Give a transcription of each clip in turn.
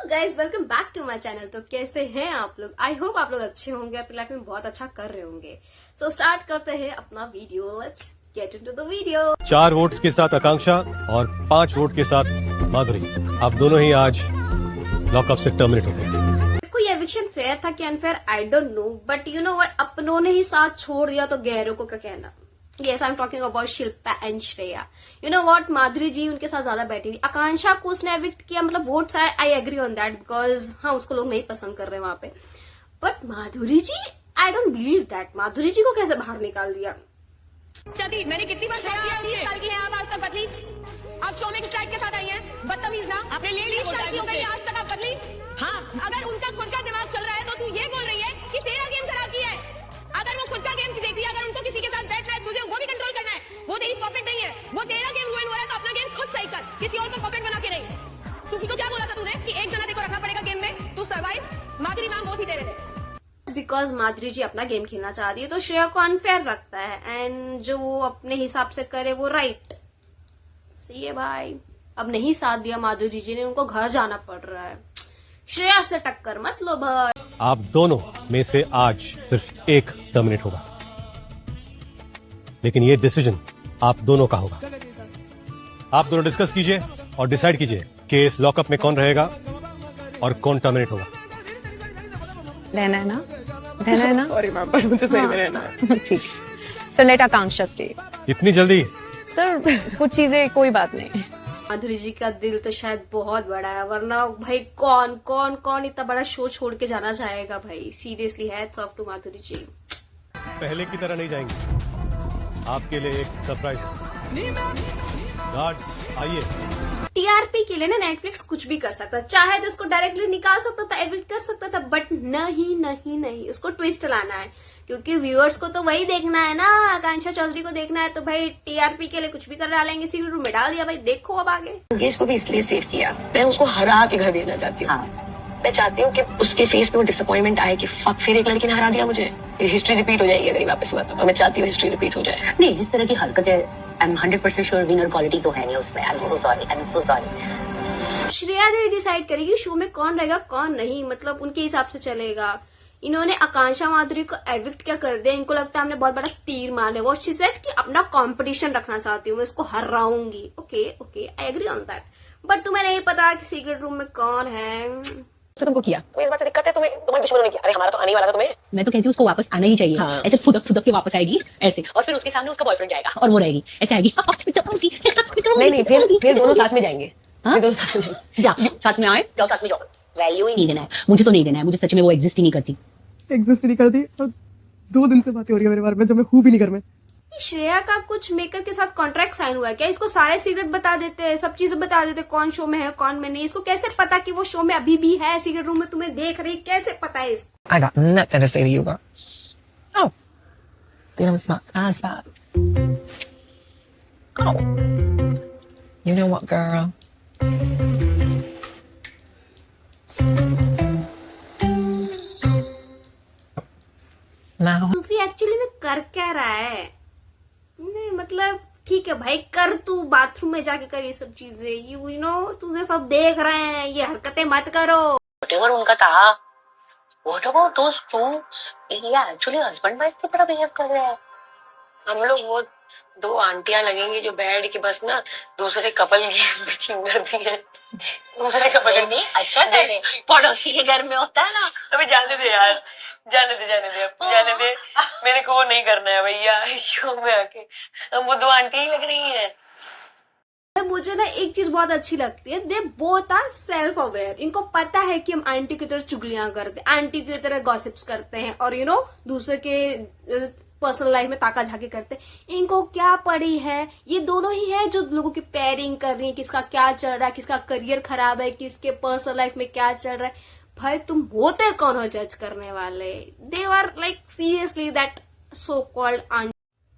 Guys welcome back to my channel. तो कैसे हैं आप लोग? आई होप आप लोग अच्छे होंगे, अपनी लाइफ में बहुत अच्छा कर रहे होंगे। सो स्टार्ट करते हैं अपना video. Let's get into the video. 4 votes के साथ आकांक्षा और 5 वोट के साथ माधुरी, आप दोनों ही आज लॉकअप से टर्मिनेट होते हैं। देखो ये एविक्शन फेयर था कि unfair I don't no, but you know अपनों ने ही साथ छोड़ दिया तो गैरों को क्या कहना। Yes, I'm talking about Shilpa and Shreya. You know what, माधुरी जी उनके साथ ज्यादा बैठी थी। आकांक्षा को उसने एविक्ट किया, मतलब वोट्स आए, I agree on that because हाँ उसको लोग नहीं पसंद कर रहे वहां पे। But Madhuri ji, I don't believe that. Madhuri ji को कैसे बाहर निकाल दिया? चली मैंने कितनी बार कहा 30 साल की है आप, आज तक बदली। आप शो में स्ट्राइक के साथ आई हैं, बदतमीज ना। आपने ले ली 30 साल की हो गई, आज तक आप बदली। हाँ, अगर उनका खुद का दिमाग चल रहा है तो तू ये बोल रही है कि तेरा गेम खराब किया है। अगर वो खुद का गेम देख रही है, अगर उनको किसी के साथ बैठना है, तुझे वो भी कंट्रोल करना है। वो तेरी पॉकेट नहीं है, वो तेरा गेम रुइन हो रहा है, तो अपना गेम खुद सही कर, किसी और को पॉकेट बना के नहीं। सुसी को क्या बोला था तूने कि एक जना देखो रखना पड़ेगा गेम में टू सर्वाइव? माधुरी मैम वो थी तेरे लिए। बिकॉज माधुरी जी अपना गेम खेलना चाह रही है तो श्रेया को अनफेयर लगता है, एंड जो वो अपने हिसाब से करे वो राइट। सही है भाई, अब नहीं साथ दिया माधुरी जी ने, उनको घर जाना पड़ रहा है। श्रेया से टक्कर मत लो भाई। आप दोनों में से आज सिर्फ एक टर्मिनेट होगा, लेकिन ये डिसीजन आप दोनों का होगा। आप दोनों डिस्कस कीजिए और डिसाइड कीजिए कि इस लॉकअप में कौन रहेगा और कौन टर्मिनेट होगा। रहना है ना? रहना है ना? सॉरी मैम, पर मुझे सही में रहना है। ठीक। सर लेट आकांक्षा स्टे। इतनी जल्दी? सर कुछ चीजें कोई बात नहीं। माधुरी जी का दिल तो शायद बहुत बड़ा है, वरना भाई कौन कौन कौन इतना बड़ा शो छोड़ के जाना चाहेगा भाई। सीरियसली हैट्स ऑफ टू माधुरी जी। पहले की तरह नहीं जाएंगे, आपके लिए एक सरप्राइज है। गार्ड्स आइए। टीआरपी के लिए ना नेटफ्लिक्स कुछ भी कर सकता, चाहे तो उसको डायरेक्टली निकाल सकता था, एविक्ट कर सकता था, बट नहीं नहीं नहीं, उसको ट्विस्ट लाना है क्योंकि व्यूअर्स को तो वही देखना है ना, आकांक्षा चौधरी को देखना है। तो भाई टीआरपी के लिए कुछ भी कर डालेंगे, सीक्रेट रूम में डाल दिया भाई, देखो अब आगे। मुकेश को भी इसलिए सेव किया, मैं उसको हरा के घर भेजना चाहती हूँ। मैं चाहती हूँ कि उसके फेस पे वो डिसअपॉइंटमेंट आए कि फक, फिर एक लड़की ने हरा दिया मुझे। हिस्ट्री रिपीट हो जाएगी अगर ये वापस हुआ तो, और मैं चाहती हूँ हिस्ट्री रिपीट हो जाए। नहीं, जिस तरह की हरकत है, I am 100% sure winner quality तो है नहीं उसमें। I am so sorry. Shreya दीदी डिसाइड करेगी शो में कौन रहेगा कौन नहीं, मतलब उनके हिसाब से चलेगा। इन्होंने आकांक्षा माधुरी को एविक्ट क्या कर दिया, इनको लगता है हमने बहुत बड़ा तीर मार लिया। वो शी सेड कि अपना कंपटीशन रखना चाहती हूँ, मैं इसको हराऊंगी। Okay okay, I agree on that, but तुम्हें नहीं पता कि सीक्रेट रूम में कौन है। तो तुमको किया, तुम्हें इस बात से दिक्कत है, तुम्हारे दुश्मनों ने किया। अरे हमारा तो आने ही वाला था तुम्हें। मैं तो कहती हूँ उसको वापस आना ही चाहिए। हाँ। ऐसे फुदक के वापस आएगी ऐसे, और फिर उसके सामने उसका बॉयफ्रेंड जाएगा और वो रहेगी ऐसे आएगी। नहीं, फिर दोनों साथ में जाएंगे। फिर दोनों साथ में जाएंगे। जा, साथ में आए, जाओ साथ में जाओ। वैल्यू ही नहीं देना है मुझे, तो नहीं देना है मुझे, सच में वो एग्जिस्ट ही नहीं करती। एग्जिस्ट नहीं करती, और 2 दिन से बातें हो रही है मेरे बारे में, जो मैं हूँ भी नहीं घर में। श्रेया का कुछ मेकर के साथ कॉन्ट्रैक्ट साइन हुआ है क्या? इसको सारे सीक्रेट बता देते हैं, सब चीजें बता देते हैं, कौन शो में है कौन में नहीं। इसको कैसे पता कि वो शो में अभी भी है, सीक्रेट रूम में तुम्हें देख रही, कैसे पता है इसको? I got nothing to say to you, girl. Oh. Then I'm smart. Oh. You know what, girl? Now. Sufi actually में कर क्या रहा है? नहीं मतलब ठीक है भाई, कर तू बाथरूम में जाके कर ये सब चीजें, यू नो तुझे सब देख रहे हैं, ये हरकतें मत करो। व्हाटएवर उनका था, व्हाट अबाउट दोस टू, ये एक्चुअली हस्बैंड वाइफ की तरह बिहेव कर रहे हैं। हम लोग वो 2 आंटियां लगेंगी जो बैठ के बस ना दूसरे कपल की मीटिंग करती है। दूसरे कपल नहीं अच्छा करे, पड़ोसी के घर में होता है ना। अभी जाने दे यार, जाने दे। मेरे को वो नहीं करना है भैया शो में आके। हम वो 2 आंटी ही लग रही हैं। मुझे ना एक चीज बहुत अच्छी लगती है, they both are self aware. इनको पता है कि हम आंटी की तरह चुगलियां करते हैं, आंटी की तरह गॉसिप्स करते हैं, और यू नो दूसरे के पर्सनल लाइफ में ताका झाकी करते हैं। इनको क्या पड़ी है, ये दोनों ही है जो लोगों की पेयरिंग कर रही है, किसका क्या चल रहा है, किसका करियर खराब है, किसके पर्सनल लाइफ में क्या चल रहा है। भाई तुम होते कौन हो जज करने वाले? They are like seriously that so called aunty.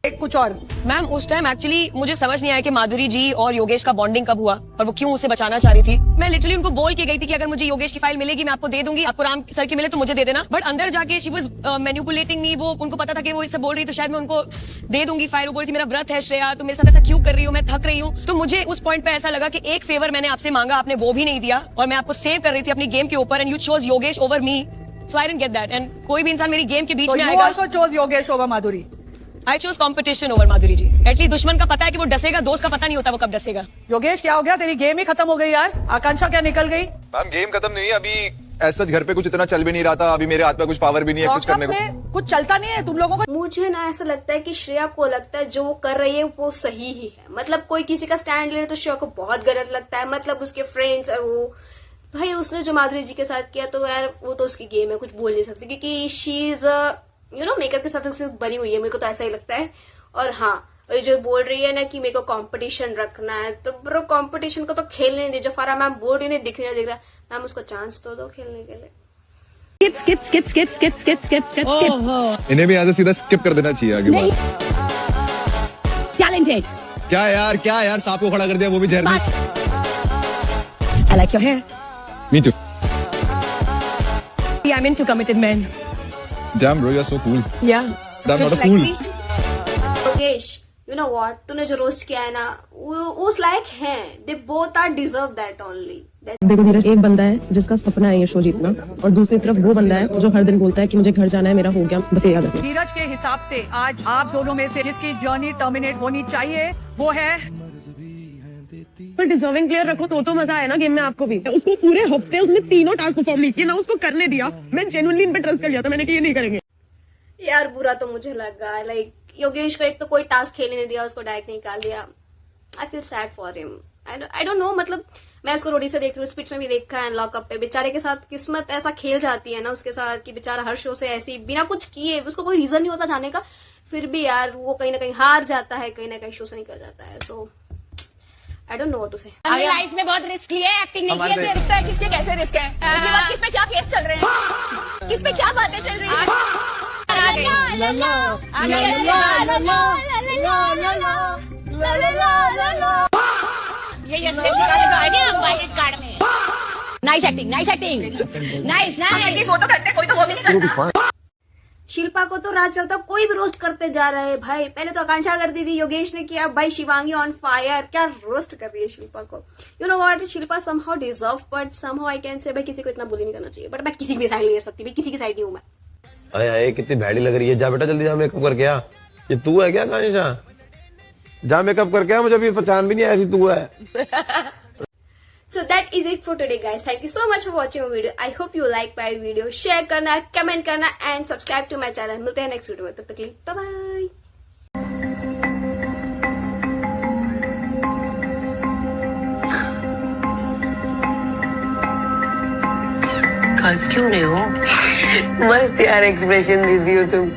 एक कुछ और मैम, उस टाइम एक्चुअली मुझे समझ नहीं आया कि माधुरी जी और योगेश का बॉन्डिंग कब हुआ और वो क्यों उसे बचाना चाह रही थी। मैं लिटरली उनको बोल के गई थी कि अगर मुझे योगेश की फाइल मिलेगी मैं आपको दे दूंगी, आपको राम सर की मिले तो मुझे दे देना। बट अंदर जाके शी वाज मैनिपुलेटिंग मी। वो उनको पता था कि वो इससे बोल रही तो शायद मैं उनको दे दूंगी फाइल। वो बोल रही थी मेरा व्रत है श्रेया, तो मेरे साथ ऐसा क्यों कर रही हो, मैं थक रही हूँ। तो मुझे उस पॉइंट पे ऐसा लगा कि एक फेवर मैंने आपसे मांगा, आपने वो भी नहीं दिया और मैं आपको सेव कर रही थी अपनी गेम के ऊपर and you chose Yogesh over me. So I didn't get that. And कोई भी इंसान मेरी गेम के बीच में आएगा। also chose Yogesh over Madhuri. I chose competition over Madhuri ji. At least दुश्मन का पता है कि वो डसेगा, दोस्त का पता नहीं होता वो कब डसेगा। योगेश क्या हो गया, तेरी गेम ही खत्म हो गई यार। आकांक्षा क्या निकल गई? मैम गेम खत्म नहीं है अभी, ऐसा घर पे कुछ इतना चल भी नहीं रहा था। अभी मेरे हाथ में कुछ पावर भी नहीं है कुछ करने को। कुछ चलता नहीं है तुम लोगों को। मुझे ना ऐसा लगता है कि श्रेया को लगता है जो वो कर रही है वो सही ही है। मतलब कोई किसी का स्टैंड ले रहे तो श्रेया को बहुत गलत लगता है। मतलब उसके फ्रेंड्स और वो भाई उसने जो माधुरी जी के साथ किया तो यार वो तो उसकी गेम है, कुछ बोल नहीं सकते क्योंकि शी इज मेकअप के साथ बनी हुई है। मेरे को तो ऐसा ही लगता है। और हाँ, ये जो बोल रही है ना कि मेरे को कंपटीशन रखना है, तो ब्रो कंपटीशन को तो खेलने नहीं दे। जो फारा मैम बोल रही है दिख रहा मैम, उसको चांस तो दो खेलने के लिए। स्किप। इन्हें भी ऐसे सीधा स्किप कर देना चाहिए आगे बात। टैलेंटेड। क्या यार सांप को खड़ा कर दिया वो भी जहर में। I like your hair. Me too. I'm into committed men. Damn bro, you're so cool. Yeah. But I'm not a Just fool. like me. Yogesh, you know what? तूने जो रोस्ट किया है ना, वो उस लायक हैं। They both are deserve that only. देखो धीरज, एक बंदा है जिसका सपना है ये शो जीतना और दूसरी तरफ वो बंदा है जो हर दिन बोलता है कि मुझे घर जाना है, मेरा हो गया, बस ये याद रखना। धीरज के हिसाब से आज आप दोनों में से जिसकी जर्नी टर्मिनेट होनी चाहिए वो है। पर डिजर्विंग प्लेयर रखो तो मजा आया ना गेम में। आपको भी उसको पूरे हफ्ते उसने तीनों टास्क परफॉर्म नहीं किए ना, उसको करने दिया। मैं जेन्युइनली इन पे ट्रस्ट कर लिया था मैंने कि ये नहीं करेंगे। यार बुरा तो मुझे लगा। लाइक योगेश को एक तो कोई टास्क खेलने नहीं दिया, उसको डायरेक्ट निकाल दिया। I feel sad for him. I don't no, मतलब मैं उसको रोडी से देख रही हूँ, स्पीच में भी देखा है, लॉकअप पे बेचारे के साथ किस्मत ऐसा खेल जाती है ना उसके साथ कि बेचारा हर शो से ऐसे ही बिना कुछ किए, उसको कोई रीजन नहीं होता जाने का, फिर भी यार वो कहीं ना कहीं हार जाता है, कहीं ना कहीं शो से निकल जाता है। So I don't know what to say. Life में बहुत रिस्क लिया है, एक्टिंग नहीं की है। किसके कैसे रिस्क है, उसके बाद किस पे क्या केस चल रहे हैं, किस पे क्या बातें चल रही है। Nice acting, nice acting, nice. Photo करते कोई तो वो भी नहीं करता। शिल्पा को तो राज चलता कोई भी रोस्ट करते जा रहा है भाई। पहले तो आकांक्षा करती थी, योगेश ने किया, भाई शिवांगी ऑन फायर। क्या रोस्ट कर रही है शिल्पा को। You know what, Shilpa somehow deserve, but somehow I can say भाई किसी को इतना बुली नहीं करना चाहिए। बट मैं किसी की भी साइड नहीं ले सकती भाई, किसी की साइड नहीं हूं मैं। अरे कितनी भैड़ी लग रही है। जा बेटा जल्दी जा मेकअप करके आ। ये तू है क्या कानिशा? जा मेकअप करके आ, मुझे अभी पहचान भी नहीं आई थी तू है। So that is it for today guys. Thank you so much for watching my video. I hope you like my video. Share करना, comment करना and subscribe to my channel. मिलते हैं next video में, तब तक के लिए bye bye. हंस क्यों रहे हो? मस्त यार एक्सप्रेशन दे दियो तुम।